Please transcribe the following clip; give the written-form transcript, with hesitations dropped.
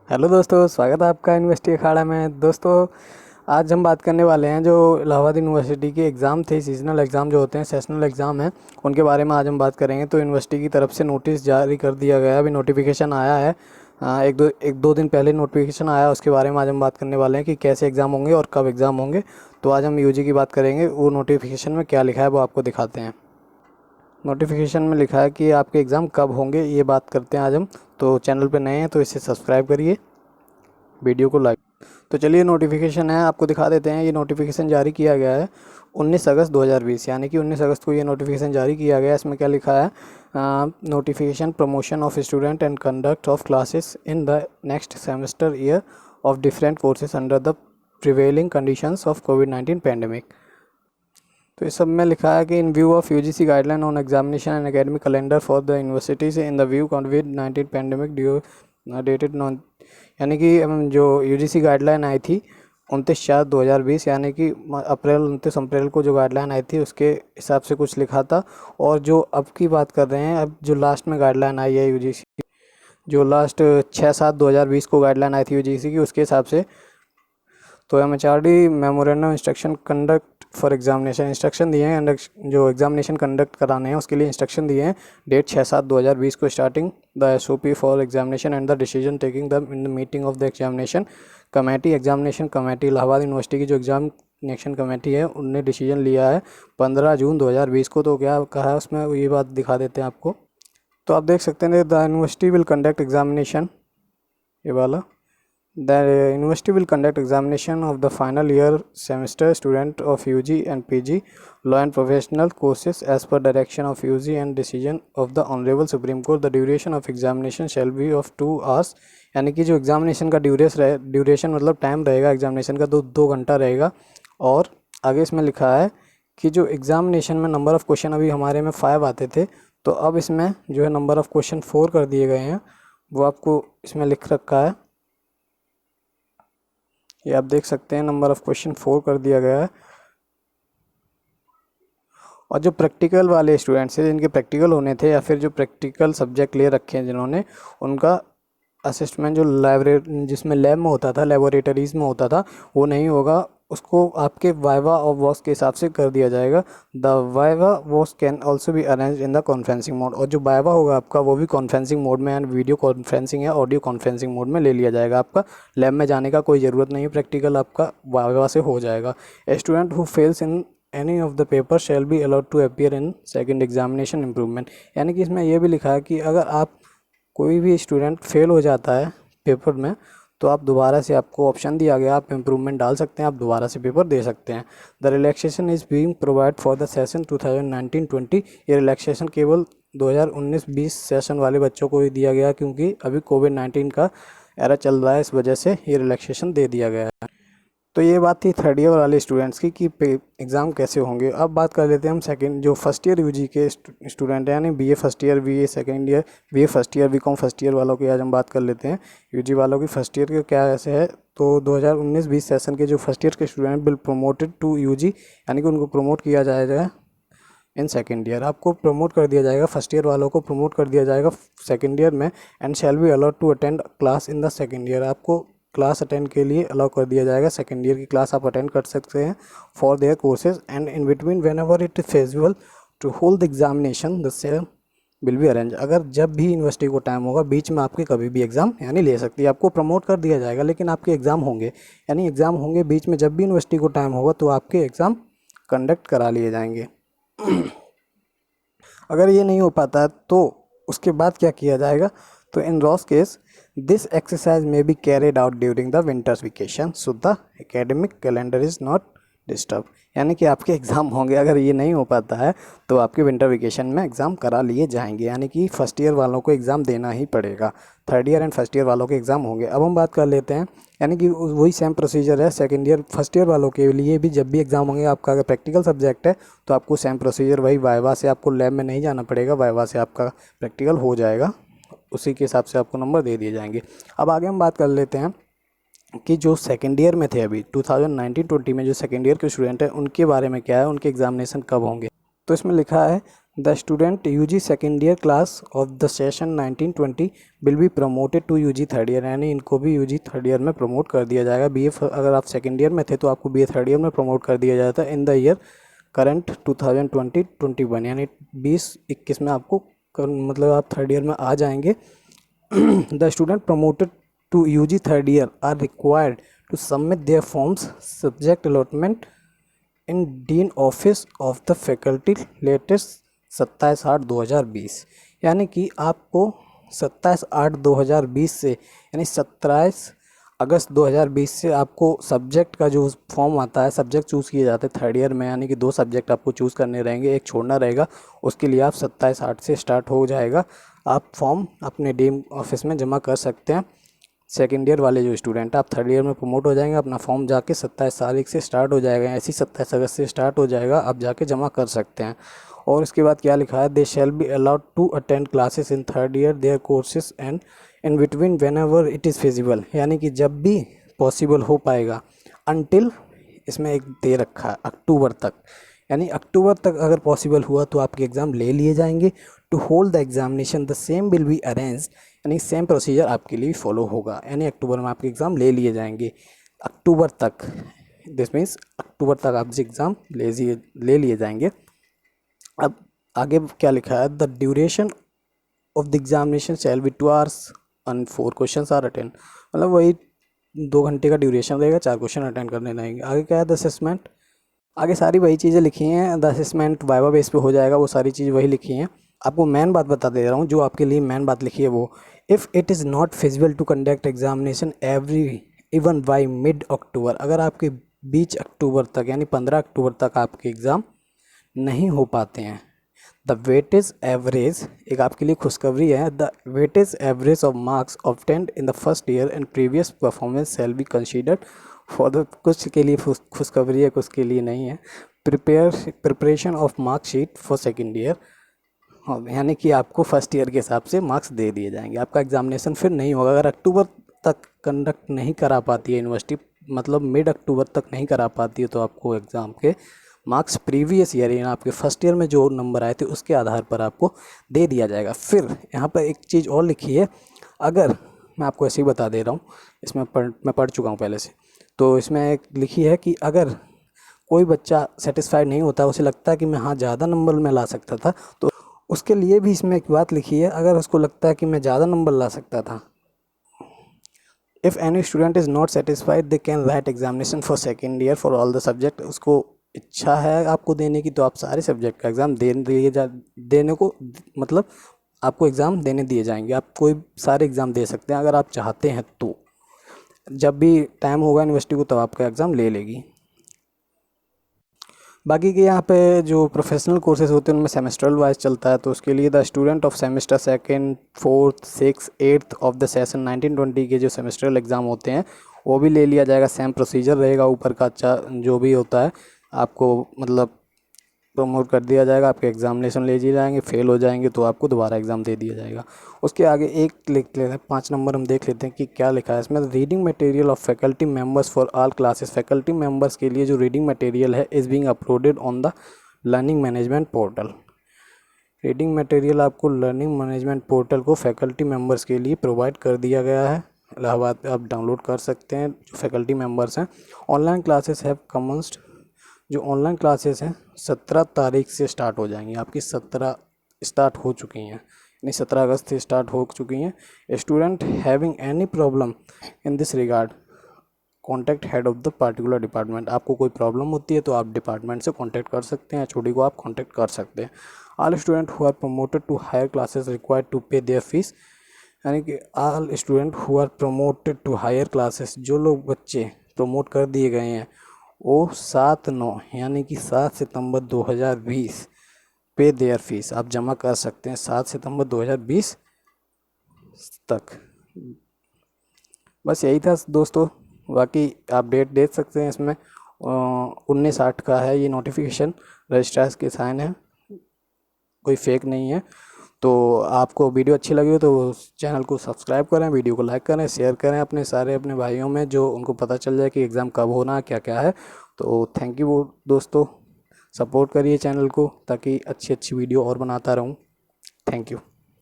Hello दोस्तों, स्वागत है आपका यूनिवर्सिटी अखाड़ा में। दोस्तों, आज हम बात करने वाले हैं जो इलाहाबाद यूनिवर्सिटी के एग्ज़ाम थे, सीजनल एग्ज़ाम जो होते हैं, सेशनल एग्ज़ाम हैं, उनके बारे में आज हम बात करेंगे। तो यूनिवर्सिटी की तरफ से नोटिस जारी कर दिया गया है, अभी नोटिफिकेशन आया है। एक दो दिन पहले नोटिफिकेशन आया, उसके बारे में आज हम बात करने वाले हैं कि कैसे एग्ज़ाम होंगे और कब एग्ज़ाम होंगे। तो आज हम यूजी की बात करेंगे, वो नोटिफिकेशन में क्या लिखा है वो आपको दिखाते हैं। नोटिफिकेशन में लिखा है कि आपके एग्ज़ाम कब होंगे, ये बात करते हैं आज हम। तो चैनल पे नए हैं तो इसे सब्सक्राइब करिए, वीडियो को लाइक। तो चलिए, नोटिफिकेशन है, आपको दिखा देते हैं। ये नोटिफिकेशन जारी किया गया है 19 अगस्त 2020, यानी कि 19 अगस्त को ये नोटिफिकेशन जारी किया गया है। इसमें क्या लिखा है? Notification promotion of student and conduct of classes in the next semester year of different courses under the prevailing conditions of covid pandemic. तो इस सब में लिखा है कि इन view of UGC guideline on examination and academic calendar for the universities in the view covid pandemic due dated non, यानी कि जो यूजीसी गाइडलाइन आई थी 29/4/2020, यानी कि अप्रैल 29 अप्रैल को जो गाइडलाइन आई थी उसके हिसाब से कुछ लिखा था। और जो अब की बात कर रहे हैं, अब जो लास्ट में गाइडलाइन आई है यूजीसी, जो लास्ट 6/7/2020 को गाइडलाइन आई थी यूजीसी की, उसके हिसाब से तो MHRD memorandum instruction conduct for examination instruction दिए हैं, जो एग्जामिनेशन कंडक्ट कराने हैं उसके लिए इंस्ट्रक्शन दिए हैं। डेट 6/7/2020 को starting the SOP for examination and the decision taking the in the meeting of the examination committee. Examination committee Allahabad university की जो एग्जामिनेशन कमेटी है, उनने डिसीजन लिया है 15 जून 2020 को। तो क्या कहा है उसमें, ये बात दिखा देते हैं आपको। तो आप देख सकते हैं, the university will conduct examination, ये वाला, the university will conduct examination of the final year semester student of UG and PG law and professional courses as per direction of UG and decision of the Honorable Supreme Court. The duration of examination shall be of 2 hours, यानी कि जो examination का duration मतलब time रहेगा examination का, 2 घंटा रहेगा। और आगे इसमें लिखा है कि जो एग्जामिनेशन में नंबर ऑफ़ क्वेश्चन अभी हमारे में 5 आते थे, तो अब इसमें जो है नंबर ऑफ़ क्वेश्चन 4 कर दिए गए हैं। वो आपको इसमें लिख रखा है, ये आप देख सकते हैं, नंबर ऑफ़ क्वेश्चन 4 कर दिया गया है। और जो प्रैक्टिकल वाले स्टूडेंट्स हैं, जिनके प्रैक्टिकल होने थे या फिर जो प्रैक्टिकल सब्जेक्ट ले रखे हैं जिन्होंने, उनका असिस्टमेंट जो लाइब्रेरी जिसमें लैब में होता था, लेबोरेटरीज़ में होता था, वो नहीं होगा। उसको आपके वाइवा और वॉस के हिसाब से कर दिया जाएगा। The viva voce can also be arrange in the conferencing mode. और जो वाइवा होगा आपका, वो भी कॉन्फ्रेंसिंग मोड में एंड वीडियो कॉन्फ्रेंसिंग या ऑडियो कॉन्फ्रेंसिंग मोड में ले लिया जाएगा। आपका लैब में जाने का कोई ज़रूरत नहीं है, प्रैक्टिकल आपका वाइवा से हो जाएगा। A student who fails in any of the paper shall be allowed to appear in second examination improvement, यानी कि इसमें यह भी लिखा है कि अगर आप कोई भी स्टूडेंट फेल हो जाता है पेपर में, तो आप दोबारा से, आपको ऑप्शन दिया गया, आप इम्प्रूवमेंट डाल सकते हैं, आप दोबारा से पेपर दे सकते हैं। The relaxation is being provide for the session 2019-20। ये रिलैक्सेशन केवल 2019-20 सेशन वाले बच्चों को ही दिया गया, क्योंकि अभी कोविड-19 का एरा चल रहा है, इस वजह से ये रिलैक्सेशन दे दिया गया है। तो ये बात थी थर्ड ईयर वाले स्टूडेंट्स की कि एग्ज़ाम कैसे होंगे। अब बात कर लेते हैं हम सेकंड, जो फर्स्ट ईयर यूजी के स्टूडेंट हैं, यानी BA first year, BA second year, BA first year, BCom first year वालों की आज हम बात कर लेते हैं। यूजी वालों की फर्स्ट ईयर के क्या ऐसे है, तो 2019-20 सेशन के जो फर्स्ट ईयर के student will promoted to UG, यानी कि उनको प्रमोट किया जाएगा इन सेकेंड ईयर। आपको प्रमोट कर दिया जाएगा, फर्स्ट ईयर वालों को प्रमोट कर दिया जाएगा सेकेंड ईयर में। And shall be allowed to attend class in the second year. आपको क्लास अटेंड के लिए अलाउ कर दिया जाएगा, सेकेंड ईयर की क्लास आप अटेंड कर सकते हैं for their courses. And in between whenever it is feasible to hold the examination the same will be arrange. अगर जब भी यूनिवर्सिटी को टाइम होगा, बीच में आपके कभी भी एग्ज़ाम यानी ले सकती है। आपको प्रमोट कर दिया जाएगा, लेकिन आपके एग्ज़ाम होंगे, यानी एग्ज़ाम होंगे बीच में, जब भी यूनिवर्सिटी को टाइम होगा तो आपके एग्ज़ाम कंडक्ट करा लिए जाएंगे। अगर ये नहीं हो पाता तो उसके बाद क्या किया जाएगा, तो इन रॉस केस दिस एक्सरसाइज में be carried out during the winters vacation so the academic calendar is not disturb, यानी कि आपके एग्ज़ाम होंगे। अगर ये नहीं हो पाता है तो आपके विंटर वेकेशन में एग्ज़ाम करा लिए जाएंगे, यानी कि फर्स्ट ईयर वालों को एग्ज़ाम देना ही पड़ेगा। Third year and first year वालों के एग्ज़ाम होंगे। अब हम बात कर लेते हैं, यानी कि वही सेम प्रोसीजर है सेकंड ईयर फर्स्ट ईयर वालों के लिए भी। जब भी एग्ज़ाम होंगे, आपका अगर प्रैक्टिकल सब्जेक्ट है तो आपको सेम प्रोसीजर वही, वाइवा से आपको लैब में नहीं जाना पड़ेगा, वाइवा से आपका प्रैक्टिकल हो जाएगा, उसी के हिसाब से आपको नंबर दे दिए जाएंगे। अब आगे हम बात कर लेते हैं कि जो सेकेंड ईयर में थे अभी 2019-20 में जो सेकेंड ईयर के स्टूडेंट हैं, उनके बारे में क्या है, उनके एग्जामिनेशन कब होंगे। तो इसमें लिखा है the student UG second year class of the session 1920 will be promoted to UG third year, यानी इनको भी यूजी थर्ड ईयर में प्रमोट कर दिया जाएगा। बीए अगर आप सेकेंड ईयर में थे तो आपको बीए थर्ड ईयर में प्रमोट कर दिया जाता है इन द ईयर करंट 2020-21, यानी 2021 में आपको मतलब आप थर्ड ईयर में आ जाएंगे। The student promoted to UG third year are required to submit their forms subject allotment in dean office of the faculty latest 27/8/2020, यानी कि आपको 27/8/2020 से यानी 27 अगस्त 2020 से आपको सब्जेक्ट का जो फॉर्म आता है, सब्जेक्ट चूज़ किए जाते हैं थर्ड ईयर में, यानी कि 2 सब्जेक्ट आपको चूज़ करने रहेंगे, एक छोड़ना रहेगा। उसके लिए आप 27/8 से स्टार्ट हो जाएगा, आप फॉर्म अपने डीन ऑफिस में जमा कर सकते हैं। सेकेंड ईयर वाले जो स्टूडेंट आप थर्ड ईयर में प्रमोट हो जाएंगे, अपना फॉर्म जाके 27 तारीख से स्टार्ट हो जाएगा, ऐसी 27 अगस्त से स्टार्ट हो जाएगा, आप जाके जमा कर सकते हैं। और इसके बाद क्या लिखा है, they shall be allowed to attend classes in third year their courses and in between whenever it is feasible, यानी कि जब भी पॉसिबल हो पाएगा, अनटिल इसमें एक दे रखा है अक्टूबर तक, यानी अक्टूबर तक अगर पॉसिबल हुआ तो आपके एग्ज़ाम ले लिए जाएंगे। To hold the examination the same will be arrange, यानी सेम प्रोसीजर आपके लिए फॉलो होगा, यानी अक्टूबर में आपके एग्ज़ाम ले लिए जाएंगे अक्टूबर तक। दिस मीन्स अक्टूबर तक आपके एग्ज़ाम ले लिए जाएंगे। अब आगे क्या लिखा है, the duration of the examination shall be 2 hours and 4 questions are attend, मतलब वही 2 घंटे का ड्यूरेशन रहेगा, 4 क्वेश्चन अटेंड करने रहेंगे। आगे क्या है, द असेसमेंट, आगे सारी वही चीज़ें लिखी हैं, द असेसमेंट वाइवा बेस पे हो जाएगा, वो सारी चीज़ वही लिखी हैं। आपको मेन बात बता दे रहा हूँ, जो आपके लिए मेन बात लिखी है वो, if it is not feasible to conduct examination even by mid October, अगर आपके बीच अक्टूबर तक यानी 15 अक्टूबर तक आपके एग्ज़ाम नहीं हो पाते हैं, द वेटेज एवरेज, एक आपके लिए खुशखबरी है, the weightage average of marks obtained in the first year and previous performance shall be considered for the, कुछ के लिए खुशखबरी है, कुछ के लिए नहीं है, preparation of marksheet for second year, यानी कि आपको फर्स्ट ईयर के हिसाब से मार्क्स दे दिए जाएंगे, आपका एग्जामिनेशन फिर नहीं होगा। अगर अक्टूबर तक कंडक्ट नहीं करा पाती है यूनिवर्सिटी, मतलब मिड अक्टूबर तक नहीं करा पाती है, तो आपको एग्ज़ाम के मार्क्स प्रीवियस ईयर यानी आपके फर्स्ट ईयर में जो नंबर आए थे उसके आधार पर आपको दे दिया जाएगा। फिर यहाँ पर एक चीज़ और लिखी है, अगर मैं आपको ऐसे ही बता दे रहा हूँ, इसमें मैं पढ़ चुका हूँ पहले से, तो इसमें एक लिखी है कि अगर कोई बच्चा सेटिस्फाइड नहीं होता, उसे लगता है कि मैं हाँ ज़्यादा नंबर में ला सकता था, तो उसके लिए भी इसमें एक बात लिखी है, अगर उसको लगता है कि मैं ज़्यादा नंबर ला सकता था, if any student is not satisfied they can write examination for second year for all the subject, उसको इच्छा है आपको देने की तो आप सारे सब्जेक्ट का एग्ज़ाम देने को, मतलब आपको एग्ज़ाम देने दिए जाएंगे, आप कोई सारे एग्ज़ाम दे सकते हैं अगर आप चाहते हैं तो, जब भी टाइम होगा यूनिवर्सिटी को तब आपका एग्ज़ाम ले लेगी। बाकी के यहाँ पे जो प्रोफेशनल कोर्सेज होते हैं उनमें सेमेस्ट्रल वाइज चलता है, तो उसके लिए the student of semester second, fourth, six, eighth of the session 1920 के जो सेमेस्ट्रल एग्ज़ाम होते हैं वो भी ले लिया जाएगा, सेम प्रोसीजर रहेगा ऊपर का, अच्छा जो भी होता है आपको मतलब प्रमोट कर दिया जाएगा, आपके एग्जामिनेशन ले दिए जाएंगे, फेल हो जाएंगे तो आपको दोबारा एग्ज़ाम दे दिया जाएगा। उसके आगे एक लिख लेते हैं, 5 नंबर हम देख लेते हैं कि क्या लिखा है इसमें, reading material of faculty members for all classes, faculty members के लिए जो रीडिंग मटेरियल है is being uploaded on the learning management portal. Reading material आपको लर्निंग मैनेजमेंट पोर्टल को फैकल्टी मेंबर्स के लिए प्रोवाइड कर दिया गया है, इलाहाबाद आप डाउनलोड कर सकते हैं जो फैकल्टी मेंबर्स हैं। ऑनलाइन क्लासेस हैव कमेंस्ड, जो ऑनलाइन क्लासेस हैं 17 तारीख से स्टार्ट हो जाएंगी, आपकी 17 स्टार्ट हो चुकी हैं, यानी 17 अगस्त से स्टार्ट हो चुकी हैं। Student having any problem in this regard contact head of the particular department, आपको कोई प्रॉब्लम होती है तो आप डिपार्टमेंट से कॉन्टैक्ट कर सकते हैं, एचओडी को आप कॉन्टैक्ट कर सकते हैं। All student who are promoted to higher classes required to pay their fees, यानी कि all student who are promoted to higher classes, जो लोग बच्चे प्रमोट कर दिए गए हैं वो 7/9 यानी कि 7 सितंबर 2020 पे देयर फीस आप जमा कर सकते हैं, 7 सितंबर 2020 तक। बस यही था दोस्तों, बाकी आप डेट देख सकते हैं इसमें 19/8 का है ये नोटिफिकेशन, रजिस्ट्रार्स के साइन है, कोई फेक नहीं है। तो आपको वीडियो अच्छी लगी हो तो चैनल को सब्सक्राइब करें, वीडियो को लाइक करें, शेयर करें अपने भाइयों में, जो उनको पता चल जाए कि एग्ज़ाम कब होना है क्या क्या है। तो थैंक यू दोस्तों। सपोर्ट करिए चैनल को ताकि अच्छी अच्छी वीडियो और बनाता रहूँ। Thank you.